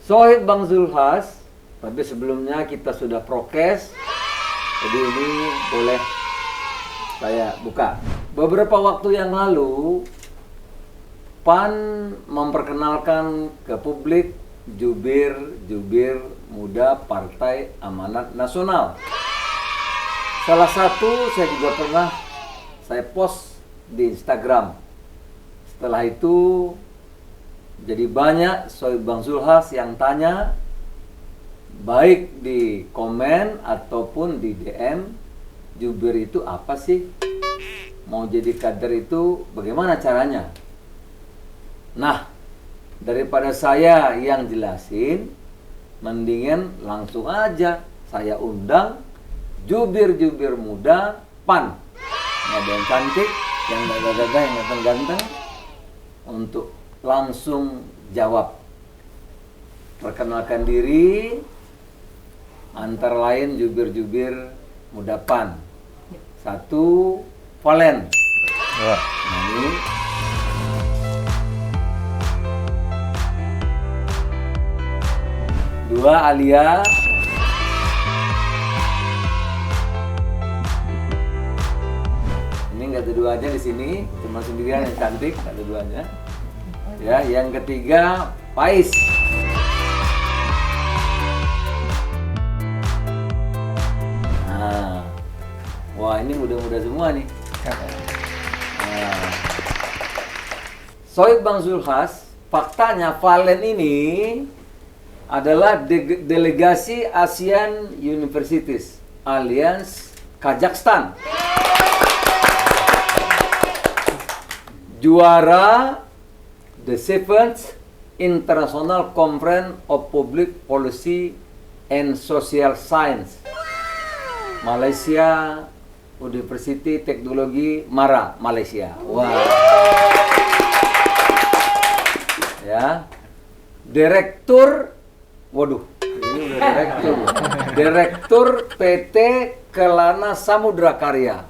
Sohib Bang Zulhas, tapi sebelumnya kita sudah prokes, jadi ini boleh saya buka. Beberapa waktu yang lalu, PAN memperkenalkan ke publik jubir muda Partai Amanat Nasional. Salah satu saya juga pernah saya post di Instagram. Setelah itu jadi banyak Sohib Bang Zulhas yang tanya, baik di komen ataupun di DM, jubir itu apa sih? Mau jadi kader itu bagaimana caranya? Nah, daripada saya yang jelasin, mendingan langsung aja saya undang jubir muda PAN. Ada yang cantik, yang gagah-gagah, yang ganteng-ganteng, untuk langsung jawab. Perkenalkan diri, antara lain jubir muda PAN. Satu, Valen. Nah, ini. Dua, Alia. Ini nggak ada duanya di sini, cuma sendirian yang cantik, nggak ada duanya. Ya, yang ketiga, Pais. Nah, wah ini muda-muda semua nih. Nah. Sohib Bang Zulhas, faktanya Valen ini adalah delegasi ASEAN Universities Alliance Kazakhstan. Juara The Seventh International Conference of Public Policy and Social Science, Malaysia University Teknologi Mara, Malaysia. Wah. Ya. Direktur, waduh, ini udah direktur. Direktur PT Kelana Samudra Karya.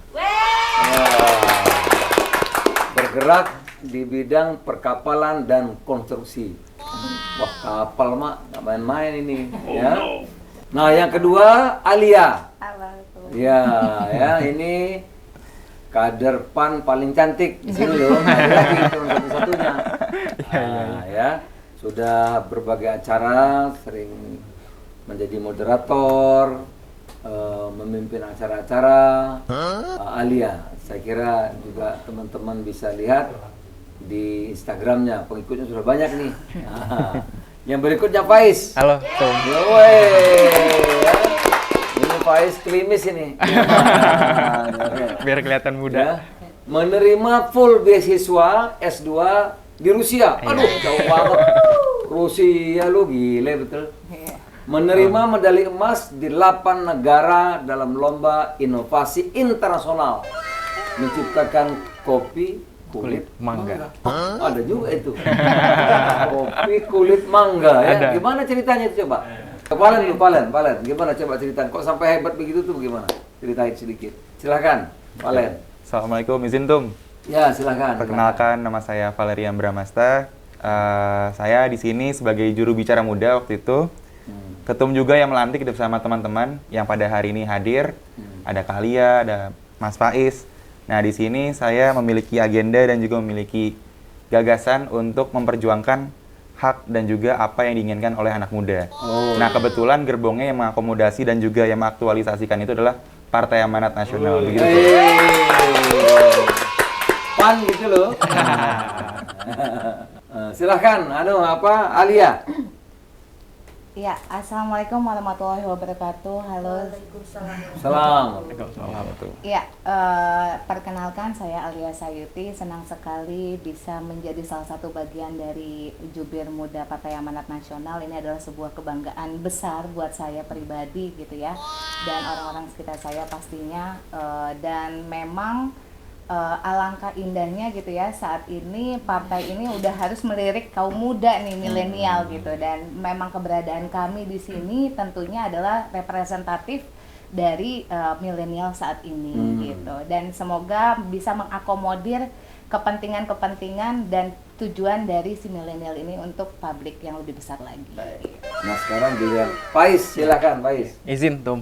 Bergerak di bidang perkapalan dan konstruksi. Wah, kapal mak, nggak main-main ini. Ya. Nah, yang kedua, Alia. Ya, ini kader PAN paling cantik di sini loh. Ada lagi cuma satu-satunya. Ya, sudah berbagai acara, sering menjadi moderator, memimpin acara-acara. Alia, saya kira juga teman-teman bisa lihat di Instagramnya, pengikutnya sudah banyak nih. Yang berikutnya Pais. Halo, Ini Pais klimis ini. biar kelihatan muda. Ya. Menerima full beasiswa S2 di Rusia. Aduh, jauh banget. Rusia lu gile betul. Menerima medali emas di 8 negara dalam lomba inovasi internasional. Menciptakan kopi kulit mangga. Oh, ada juga itu. Kopi kulit mangga ya. Ada. Gimana ceritanya itu coba? Valen. Gimana coba ceritain? Kok sampai hebat begitu tuh bagaimana? Ceritain sedikit. Silakan, Valen. Assalamualaikum, izin Tum. Ya, silakan. Perkenalkan, nama saya Valerian Bramasta. Saya di sini sebagai juru bicara muda waktu itu. Ketum juga yang melantik bersama teman-teman yang pada hari ini hadir. Ada Kalia, ada Mas Faiz. Nah, di sini saya memiliki agenda dan juga memiliki gagasan untuk memperjuangkan hak dan juga apa yang diinginkan oleh anak muda. Nah, kebetulan gerbongnya yang mengakomodasi dan juga yang mengaktualisasikan itu adalah Partai Amanat Nasional. Begitu. PAN gitu loh. Silahkan, Alia? Ya, Assalamualaikum warahmatullahi wabarakatuh. Halo. Salam. Ya, perkenalkan saya Alia Sayuti. Senang sekali bisa menjadi salah satu bagian dari Jubir Muda Partai Amanat Nasional. Ini adalah sebuah kebanggaan besar buat saya pribadi gitu ya, dan orang-orang sekitar saya pastinya. Dan memang alangkah indahnya gitu ya, saat ini partai ini udah harus melirik kaum muda nih, milenial gitu, dan memang keberadaan kami di sini tentunya adalah representatif dari milenial saat ini gitu, dan semoga bisa mengakomodir kepentingan-kepentingan dan tujuan dari si milenial ini untuk publik yang lebih besar lagi. Nah sekarang giliran Pais, silakan Pais. Izin Tum.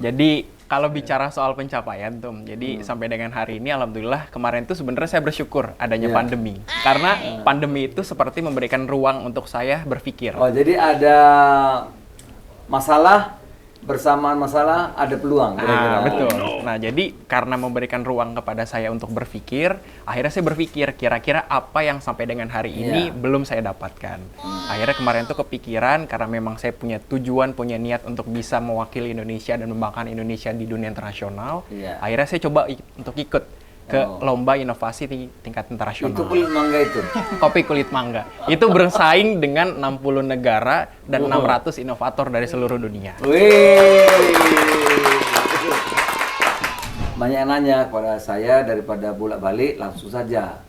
Jadi kalau bicara soal pencapaian Tum, jadi sampai dengan hari ini alhamdulillah kemarin itu sebenarnya saya bersyukur adanya Iya. pandemi. Karena pandemi itu seperti memberikan ruang untuk saya berpikir. Oh jadi ada masalah, bersamaan masalah ada peluang kira-kira. Betul. Nah, jadi karena memberikan ruang kepada saya untuk berpikir, akhirnya saya berpikir kira-kira apa yang sampai dengan hari ini Iya. belum saya dapatkan. Akhirnya kemarin tuh kepikiran karena memang saya punya tujuan, punya niat untuk bisa mewakili Indonesia dan membanggakan Indonesia di dunia internasional. Iya. Akhirnya saya coba untuk ikut ke lomba inovasi tingkat internasional. Itu kulit mangga itu. Kopi kulit mangga. Itu bersaing dengan 60 negara dan 600 inovator dari seluruh dunia. Wih. Banyak yang nanya kepada saya, daripada bolak-balik langsung saja.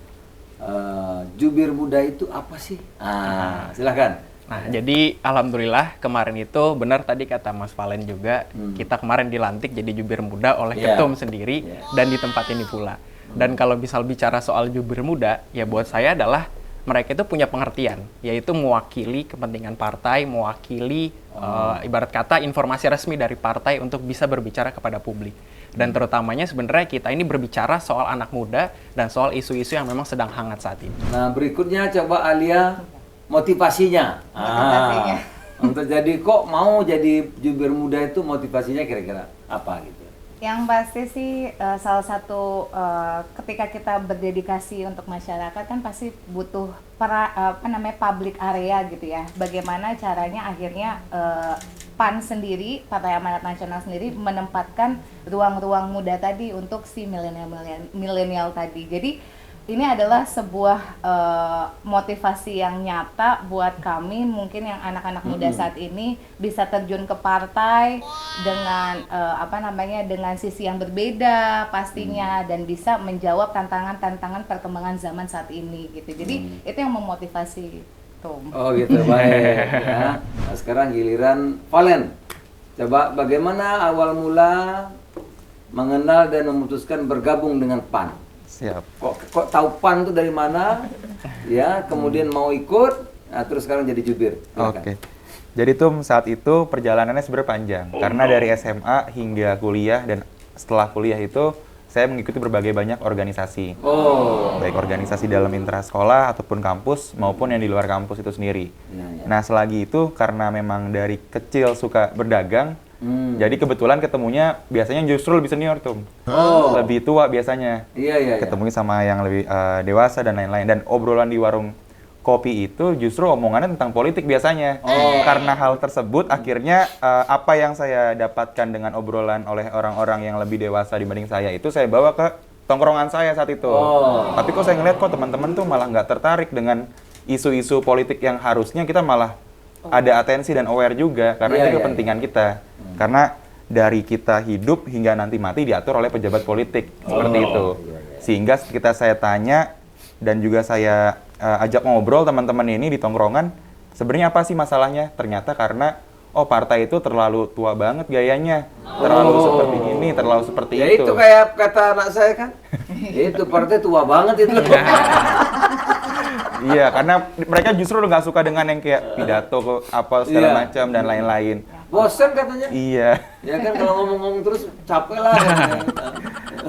Jubir muda itu apa sih? Silakan. Nah, jadi alhamdulillah kemarin itu benar tadi kata Mas Valen juga, kita kemarin dilantik jadi jubir muda oleh Iya. ketum sendiri dan di tempat ini pula. Dan kalau misal bicara soal jubir muda, ya buat saya adalah mereka itu punya pengertian, yaitu mewakili kepentingan partai, mewakili ibarat kata informasi resmi dari partai untuk bisa berbicara kepada publik. Dan terutamanya sebenarnya kita ini berbicara soal anak muda dan soal isu-isu yang memang sedang hangat saat ini. Nah berikutnya coba Alia motivasinya. Motivasinya. Untuk jadi kok mau jadi jubir muda itu motivasinya kira-kira apa gitu? Yang pasti sih salah satu ketika kita berdedikasi untuk masyarakat kan pasti butuh public area gitu ya. Bagaimana caranya akhirnya PAN sendiri, Partai Amanat Nasional sendiri menempatkan ruang-ruang muda tadi untuk si milenial tadi. Jadi ini adalah sebuah motivasi yang nyata buat kami mungkin yang anak-anak muda saat ini bisa terjun ke partai dengan dengan sisi yang berbeda pastinya dan bisa menjawab tantangan-tantangan perkembangan zaman saat ini gitu. Jadi itu yang memotivasi Tom. Oh gitu, baik. Ya. Nah, sekarang giliran Valen. Coba bagaimana awal mula mengenal dan memutuskan bergabung dengan PAN? Siap. Kok tahu PAN itu dari mana? Ya, kemudian mau ikut, nah, terus sekarang jadi jubir. Silakan. Oke. Jadi Tum, saat itu perjalanannya sebenarnya panjang. Karena dari SMA hingga kuliah dan setelah kuliah itu saya mengikuti berbagai banyak organisasi. Oh. Baik organisasi dalam intrasekolah ataupun kampus maupun yang di luar kampus itu sendiri. Ya. Nah, selagi itu karena memang dari kecil suka berdagang, jadi kebetulan ketemunya biasanya justru lebih senior Tum. Oh. Lebih tua biasanya. Iya. Ketemunya sama yang lebih dewasa dan lain-lain. Dan obrolan di warung kopi itu justru omongannya tentang politik biasanya. Karena hal tersebut akhirnya apa yang saya dapatkan dengan obrolan oleh orang-orang yang lebih dewasa dibanding saya itu saya bawa ke tongkrongan saya saat itu. Tapi kok saya ngeliat kok teman-teman tuh malah nggak tertarik dengan isu-isu politik yang harusnya kita malah ada atensi dan aware juga karena itu kepentingan kita. Karena dari kita hidup hingga nanti mati diatur oleh pejabat politik seperti itu. Sehingga ketika saya tanya dan juga saya ajak ngobrol teman-teman ini di tongkrongan, sebenarnya apa sih masalahnya? Ternyata karena partai itu terlalu tua banget gayanya, terlalu seperti ini, terlalu seperti Ya itu. itu kayak kata anak saya kan, itu partai tua banget itu. Iya, karena mereka justru nggak suka dengan yang kayak pidato apa segala macam dan lain-lain. Bosen katanya. Iya. Ya kan kalau ngomong-ngomong terus capek lah.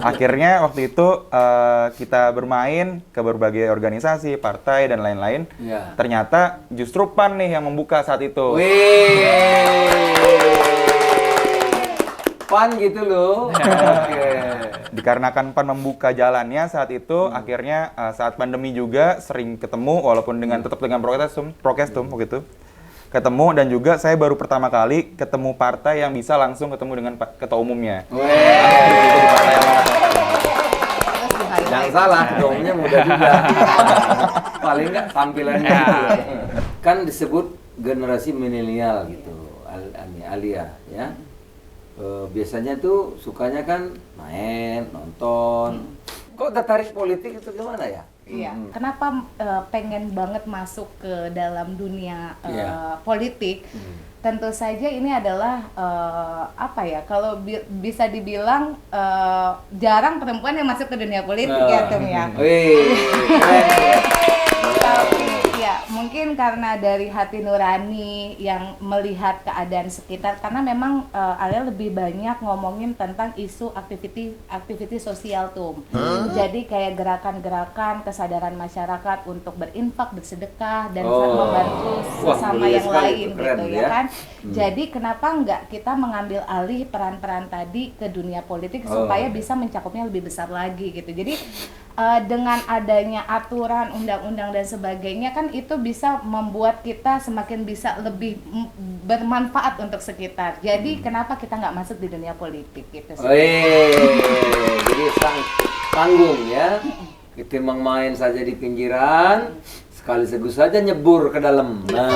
Akhirnya waktu itu kita bermain ke berbagai organisasi, partai dan lain-lain. Iya. Ternyata justru PAN nih yang membuka saat itu. PAN gitu loh. Oke. Dikarenakan PAN membuka jalannya saat itu, akhirnya saat pandemi juga sering ketemu walaupun tetap dengan prokes begitu. Ketemu dan juga saya baru pertama kali ketemu partai yang bisa langsung ketemu dengan ketua umumnya. Jangan salah, ketuanya muda juga. Paling nggak tampilannya. Kan disebut generasi milenial gitu, Alia ya. Biasanya tuh sukanya kan main, nonton. Kok tertarik politik itu gimana ya? Iya. Kenapa pengen banget masuk ke dalam dunia politik? Tentu saja ini adalah kalau bisa dibilang jarang perempuan yang masuk ke dunia politik ya Tom ya. mungkin karena dari hati nurani yang melihat keadaan sekitar, karena memang Alia lebih banyak ngomongin tentang isu aktiviti sosial tuh. Jadi kayak gerakan-gerakan kesadaran masyarakat untuk berinfak, bersedekah dan membantu sesama yang lain gitu ya kan. Jadi kenapa enggak kita mengambil alih peran-peran tadi ke dunia politik supaya bisa mencakupnya lebih besar lagi gitu. Jadi dengan adanya aturan, undang-undang dan sebagainya kan itu bisa membuat kita semakin bisa lebih bermanfaat untuk sekitar. Jadi kenapa kita nggak masuk di dunia politik gitu sih. Jadi tanggung ya. Ketimbang main saja di pinggiran, sekali segus saja nyebur ke dalam. Nah,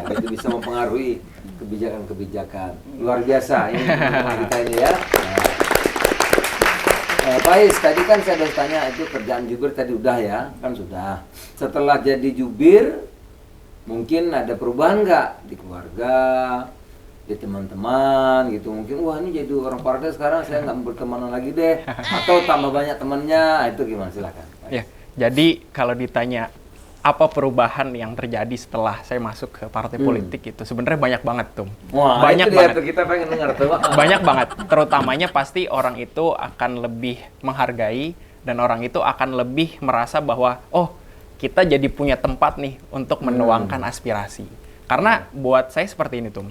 itu bisa mempengaruhi kebijakan-kebijakan. Luar biasa ini kita ini ya. Pak Is, tadi kan saya udah tanya itu kerjaan jubir tadi udah ya, kan sudah. Setelah jadi jubir, mungkin ada perubahan nggak di keluarga, di teman-teman gitu. Mungkin wah ini jadi orang partai sekarang saya nggak bertemanan lagi deh, atau tambah banyak temannya, itu gimana silakan. Ya, jadi kalau ditanya apa perubahan yang terjadi setelah saya masuk ke partai politik itu sebenarnya banyak banget tuh. Wah, banyak itu banget. dia, kita pengen dengar tuh. Banyak banget. Terutamanya pasti orang itu akan lebih menghargai dan orang itu akan lebih merasa bahwa oh, kita jadi punya tempat nih untuk menuangkan aspirasi. Karena buat saya seperti ini tuh.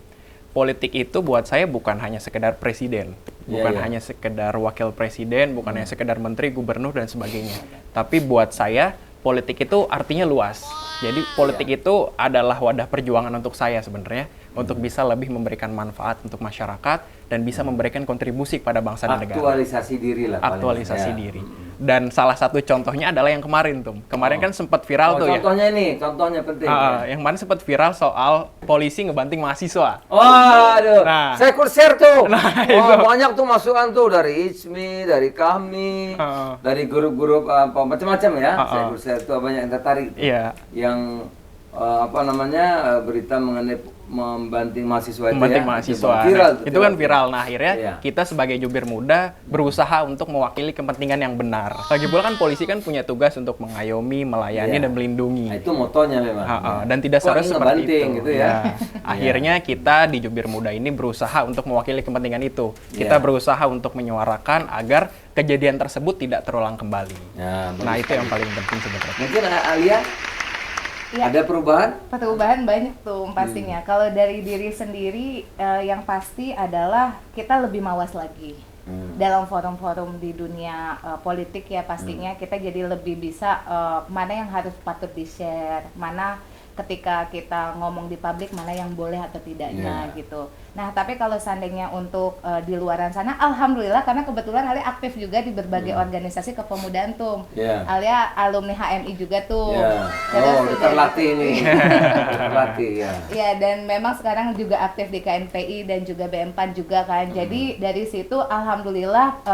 Politik itu buat saya bukan hanya sekedar presiden, bukan hanya sekedar wakil presiden, bukan hanya sekedar menteri, gubernur dan sebagainya. Tapi buat saya politik itu artinya luas. Jadi politik itu adalah wadah perjuangan untuk saya sebenarnya, untuk bisa lebih memberikan manfaat untuk masyarakat dan bisa memberikan kontribusi pada bangsa dan negara. Aktualisasi diri lah. Aktualisasi diri. Dan salah satu contohnya adalah yang kemarin tuh. Kemarin kan sempat viral tuh ya. Contohnya penting. Yang kemarin sempat viral soal polisi ngebanting mahasiswa. Waduh, saya ikut share tuh. Itu. Banyak tuh masukan tuh dari Ismi, dari kami, dari grup-grup macam-macam ya. Saya ikut share tuh banyak yang tertarik. Iya. Yang berita mengenai membanting mahasiswa itu membanting ya. mahasiswa. Itu kan viral. Nah, akhirnya kita sebagai jubir muda berusaha untuk mewakili kepentingan yang benar. Lagi pula kan polisi kan punya tugas untuk mengayomi, melayani dan melindungi. Nah, itu motonya memang. Dan tidak seharusnya seperti itu. Gitu ya. Akhirnya kita di jubir muda ini berusaha untuk mewakili kepentingan itu. Kita berusaha untuk menyuarakan agar kejadian tersebut tidak terulang kembali. Nah, itu yang paling penting sebenarnya. Mungkin Alia Ya, ada perubahan? Perubahan banyak tuh pastinya. Kalau dari diri sendiri, yang pasti adalah kita lebih mawas lagi. Dalam forum-forum di dunia politik ya pastinya kita jadi lebih bisa mana yang harus patut di-share, mana ketika kita ngomong di publik mana yang boleh atau tidaknya gitu. Nah, tapi kalau seandainya untuk di luaran sana, alhamdulillah karena kebetulan Alia aktif juga di berbagai organisasi kepemudaan tuh. Alia alumni HMI juga tuh. Terlatih nih. Terlatih ya. Iya, dan memang sekarang juga aktif di KNPI dan juga BM4 juga kan. Jadi dari situ alhamdulillah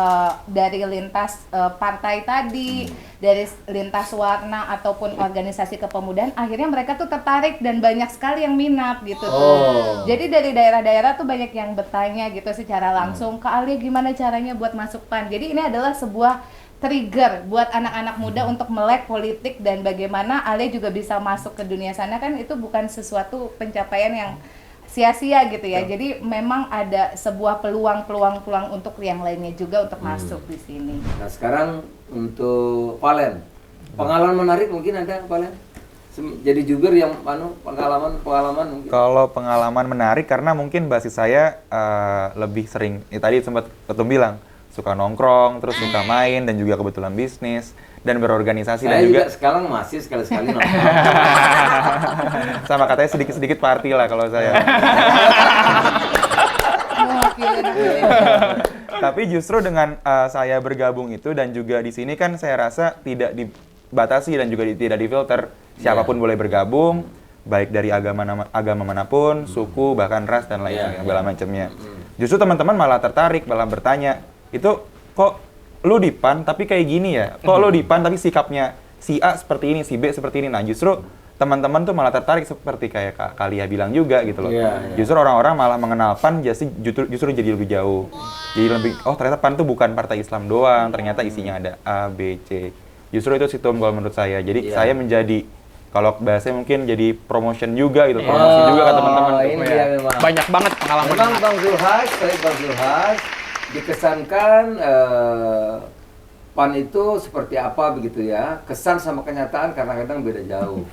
dari lintas partai tadi, dari lintas warna ataupun organisasi kepemudaan, akhirnya mereka tuh tertarik dan banyak sekali yang minat gitu tuh. Jadi dari daerah-daerah tuh banyak yang bertanya gitu secara langsung, Kak Alia gimana caranya buat masuk PAN. Jadi ini adalah sebuah trigger buat anak-anak muda untuk melek politik dan bagaimana Alia juga bisa masuk ke dunia sana kan itu bukan sesuatu pencapaian yang sia-sia gitu ya. Jadi memang ada sebuah peluang untuk yang lainnya juga untuk masuk di sini. Nah, sekarang untuk Valen. Pengalaman menarik mungkin ada Valen? Jadi jubir yang pengalaman mungkin. Kalau pengalaman menarik karena mungkin basis saya lebih sering tadi sempat Ketum bilang suka nongkrong, terus suka main dan juga kebetulan bisnis dan berorganisasi saya dan juga sekarang masih sekali-sekali nongkrong. sama katanya sedikit-sedikit party lah kalau saya. Tapi justru dengan saya bergabung itu dan juga di sini kan saya rasa tidak dibatasi dan juga tidak difilter. Siapapun boleh bergabung, baik dari agama manapun, suku, bahkan ras dan lain segala macamnya. Justru teman-teman malah tertarik, malah bertanya, itu kok lu di PAN tapi kayak gini ya? Kok lu di PAN tapi sikapnya si A seperti ini, si B seperti ini? Nah justru teman-teman tuh malah tertarik seperti kayak Kak Kalia bilang juga gitu loh. Justru orang-orang malah mengenal PAN justru jadi lebih jauh. Jadi lebih, oh ternyata PAN tuh bukan partai Islam doang, ternyata isinya ada A, B, C. Justru itu sih Tom kalau menurut saya. Jadi saya menjadi Kalau bahasanya mungkin jadi promotion juga gitu, promosi juga ke teman-teman. Oh, ini dia memang. Banyak banget pengalaman. Memang Bang Zulhas, Bang Zulhas dikesankan PAN itu seperti apa begitu ya. Kesan sama kenyataan kadang-kadang beda jauh.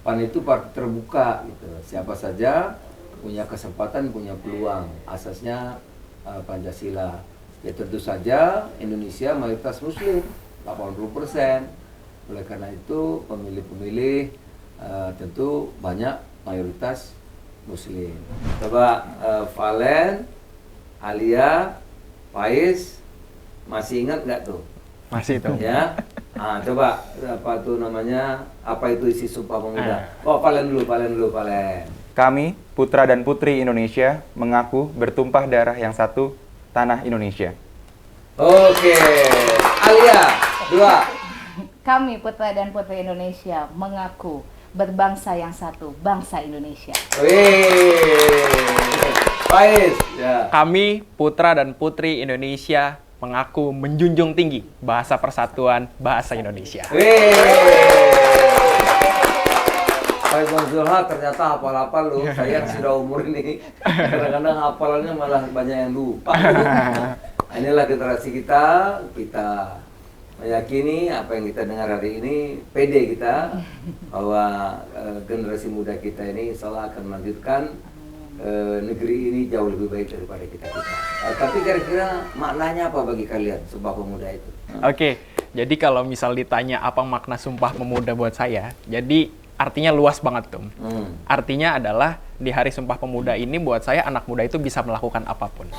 PAN itu partai terbuka gitu. Siapa saja punya kesempatan, punya peluang. Asasnya Pancasila. Ya tentu saja Indonesia mayoritas muslim, 80%. Oleh karena itu pemilih-pemilih tentu banyak mayoritas muslim. Coba Valen, Alia, Faiz, masih ingat nggak tuh? Masih itu. Ya, coba apa tuh namanya? Apa itu isi Sumpah Pemuda? Oh, Valen dulu, Valen. Kami, putra dan putri Indonesia, mengaku bertumpah darah yang satu, tanah Indonesia. Oke, Alia, 2. Kami putra dan putri Indonesia mengaku berbangsa yang satu, bangsa Indonesia. Wih, Faiz, ya. Kami putra dan putri Indonesia mengaku menjunjung tinggi bahasa persatuan bahasa Indonesia. Wih. Faiz Bang Zulhas ternyata hafal-hafal lu. Saya yang sudah umur ini kadang-kadang hafalannya malah banyak yang lupa. Inilah generasi kita meyakini apa yang kita dengar hari ini, pede kita bahwa generasi muda kita ini insya Allah akan melanjutkan negeri ini jauh lebih baik daripada kita. Tapi kira-kira maknanya apa bagi kalian Sumpah Pemuda itu? Oke, jadi kalau misal ditanya apa makna Sumpah Pemuda buat saya, jadi artinya luas banget tuh. Artinya adalah di Hari Sumpah Pemuda ini buat saya anak muda itu bisa melakukan apapun.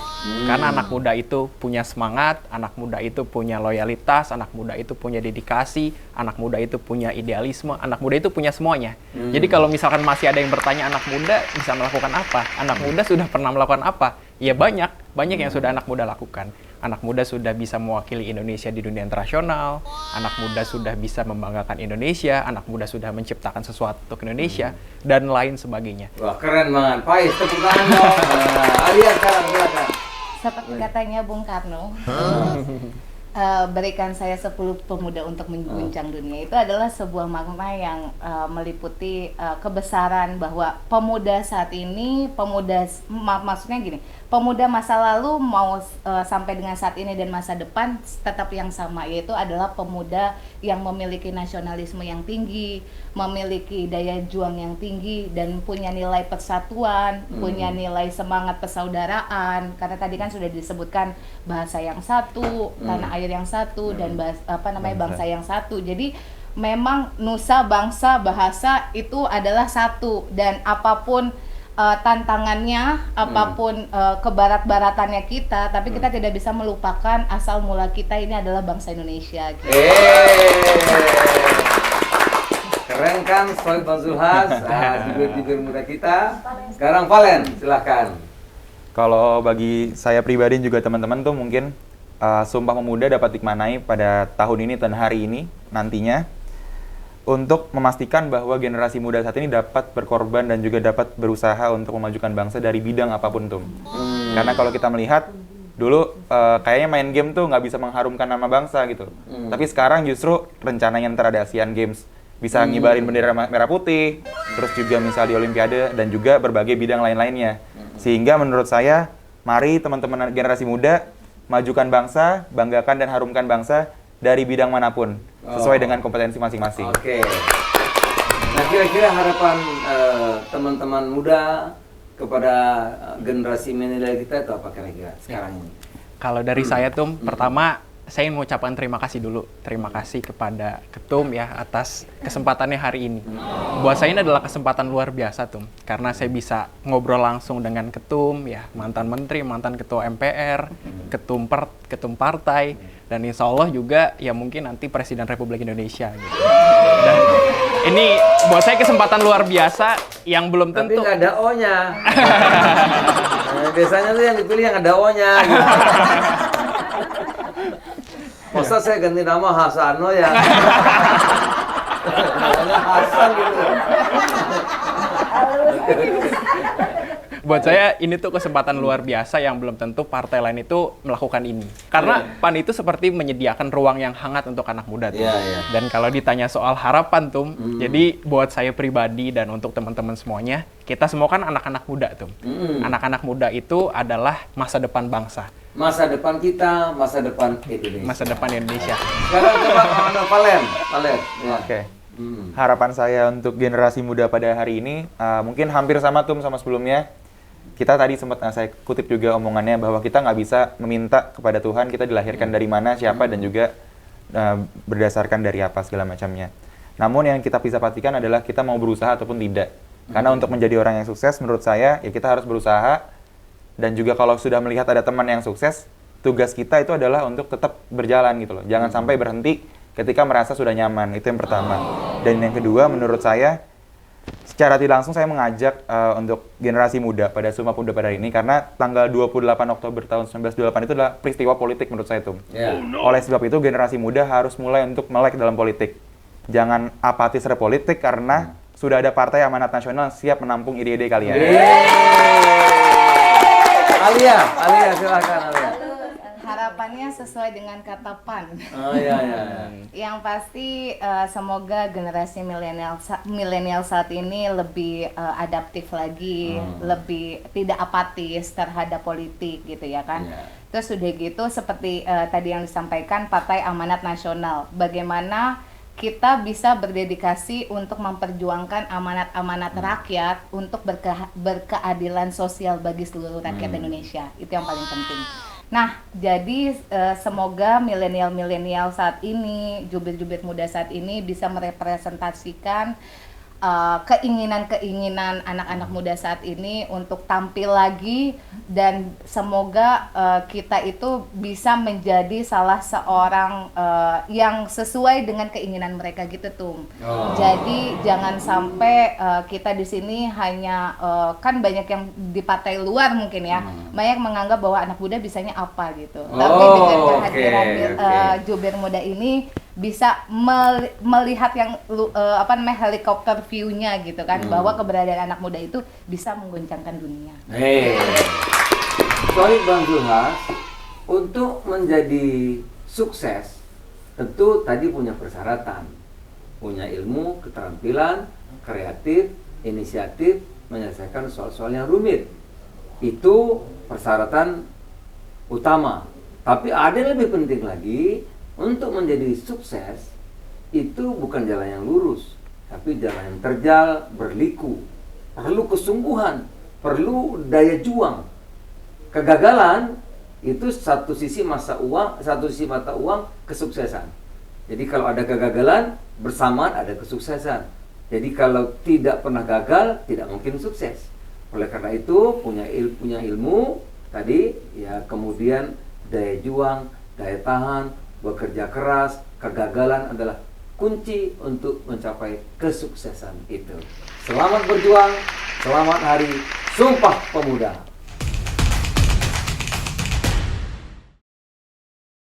Karena anak muda itu punya semangat, anak muda itu punya loyalitas, anak muda itu punya dedikasi, anak muda itu punya idealisme, anak muda itu punya semuanya. Jadi kalau misalkan masih ada yang bertanya anak muda bisa melakukan apa? Anak muda sudah pernah melakukan apa? Ya banyak yang sudah anak muda lakukan. Anak muda sudah bisa mewakili Indonesia di dunia internasional, anak muda sudah bisa membanggakan Indonesia, anak muda sudah menciptakan sesuatu untuk Indonesia, dan lain sebagainya. Wah, keren banget. Faiz, tepuk tangan dong. Alia sekarang, silakan. Seperti katanya Bung Karno, berikan saya 10 pemuda untuk mengguncang dunia. Itu adalah sebuah makna yang meliputi kebesaran bahwa pemuda saat ini, maksudnya gini, pemuda masa lalu mau sampai dengan saat ini dan masa depan tetap yang sama, yaitu adalah pemuda yang memiliki nasionalisme yang tinggi, memiliki daya juang yang tinggi, dan punya nilai persatuan, punya nilai semangat persaudaraan. Karena tadi kan sudah disebutkan bahasa yang satu, tanah air yang satu, dan bangsa yang satu. Jadi memang nusa, bangsa, bahasa itu adalah satu, dan apapun tantangannya, apapun kebarat-baratannya kita, tapi kita tidak bisa melupakan asal mula kita ini adalah bangsa Indonesia. Gitu. Keren kan, Sohib Bang Zulhas, bibir-bibir muda kita. Sekarang Valen, silahkan. Kalau bagi saya pribadi juga teman-teman tuh mungkin Sumpah Pemuda dapat dimaknai pada tahun ini dan hari ini nantinya untuk memastikan bahwa generasi muda saat ini dapat berkorban dan juga dapat berusaha untuk memajukan bangsa dari bidang apapun tuh. Karena kalau kita melihat dulu kayaknya main game tuh nggak bisa mengharumkan nama bangsa gitu. Tapi sekarang justru rencananya ntar ada Asian Games bisa ngibarin bendera merah putih, terus juga misal di Olimpiade dan juga berbagai bidang lain-lainnya. Sehingga menurut saya, mari teman-teman generasi muda majukan bangsa, banggakan dan harumkan bangsa dari bidang manapun, sesuai dengan kompetensi masing-masing. Oke. Nah, kira-kira harapan teman-teman muda kepada generasi milenial kita itu apa kira-kira sekarang ini? Kalau dari saya tuh, pertama saya ingin mengucapkan terima kasih dulu. Terima kasih kepada Ketum ya atas kesempatannya hari ini. Buat saya ini adalah kesempatan luar biasa tuh, karena saya bisa ngobrol langsung dengan Ketum ya, mantan menteri, mantan ketua MPR, ketum partai, dan insya Allah juga ya mungkin nanti Presiden Republik Indonesia gitu. Dan ini buat saya kesempatan luar biasa yang belum tentu. Tapi nggak ada O-nya. Biasanya tuh yang dipilih yang ada O-nya. Gitu. Masa saya ganti nama Hasano ya? Namanya Hasan gitu. Buat saya ini tuh kesempatan luar biasa yang belum tentu partai lain itu melakukan ini. Karena PAN itu seperti menyediakan ruang yang hangat untuk anak muda tuh. Dan kalau ditanya soal harapan tuh, jadi buat saya pribadi dan untuk teman-teman semuanya, kita semua kan anak-anak muda tuh. Anak-anak muda itu adalah masa depan bangsa. Masa depan kita, masa depan Indonesia. Masa depan Indonesia. Sekarang coba Valen. Ya. Oke. Harapan saya untuk generasi muda pada hari ini mungkin hampir sama sama sebelumnya. Kita tadi sempat saya kutip juga omongannya bahwa kita nggak bisa meminta kepada Tuhan kita dilahirkan dari mana, siapa, dan juga berdasarkan dari apa segala macamnya. Namun yang kita bisa pastikan adalah kita mau berusaha ataupun tidak. Karena untuk menjadi orang yang sukses menurut saya ya kita harus berusaha, dan juga kalau sudah melihat ada teman yang sukses, tugas kita itu adalah untuk tetap berjalan gitu loh. Jangan sampai berhenti ketika merasa sudah nyaman, itu yang pertama. Dan yang kedua menurut saya, secara tidak langsung saya mengajak untuk generasi muda pada Sumpah Pemuda pada hari ini, karena tanggal 28 Oktober tahun 1928 itu adalah peristiwa politik menurut saya tuh. Oleh sebab itu generasi muda harus mulai untuk melek dalam politik. Jangan apatis terhadap politik karena sudah ada Partai Amanat Nasional siap menampung ide-ide kalian. Alia silakan Alia. Harapannya sesuai dengan kata PAN. Oh iya. Yang pasti semoga generasi milenial saat ini lebih adaptif lagi, lebih tidak apatis terhadap politik gitu ya kan. Terus udah gitu seperti tadi yang disampaikan Partai Amanat Nasional, bagaimana kita bisa berdedikasi untuk memperjuangkan amanat-amanat rakyat untuk berkeadilan sosial bagi seluruh rakyat Indonesia. Itu yang paling penting. Nah, jadi semoga milenial saat ini, jubir-jubir muda saat ini bisa merepresentasikan keinginan-keinginan anak-anak muda saat ini untuk tampil lagi, dan semoga kita itu bisa menjadi salah seorang yang sesuai dengan keinginan mereka gitu tuh. Jadi jangan sampai kita di sini hanya kan banyak yang di partai luar mungkin ya, banyak menganggap bahwa anak muda bisanya apa gitu. Tapi dengan kehadiran jubir muda ini bisa melihat yang helikopter view-nya gitu kan, bahwa keberadaan anak muda itu bisa menggoncangkan dunia. Sorry Bang Zulhas, untuk menjadi sukses tentu tadi punya persyaratan, punya ilmu, keterampilan, kreatif, inisiatif, menyelesaikan soal-soal yang rumit. Itu persyaratan utama. Tapi ada yang lebih penting lagi. Untuk menjadi sukses, itu bukan jalan yang lurus, tapi jalan yang terjal, berliku. Perlu kesungguhan, perlu daya juang. Kegagalan, itu satu sisi mata uang kesuksesan. Jadi kalau ada kegagalan, bersamaan ada kesuksesan. Jadi kalau tidak pernah gagal, tidak mungkin sukses. Oleh karena itu, punya ilmu, tadi, ya kemudian daya juang, daya tahan, bekerja keras, kegagalan adalah kunci untuk mencapai kesuksesan itu. Selamat berjuang, selamat hari Sumpah Pemuda.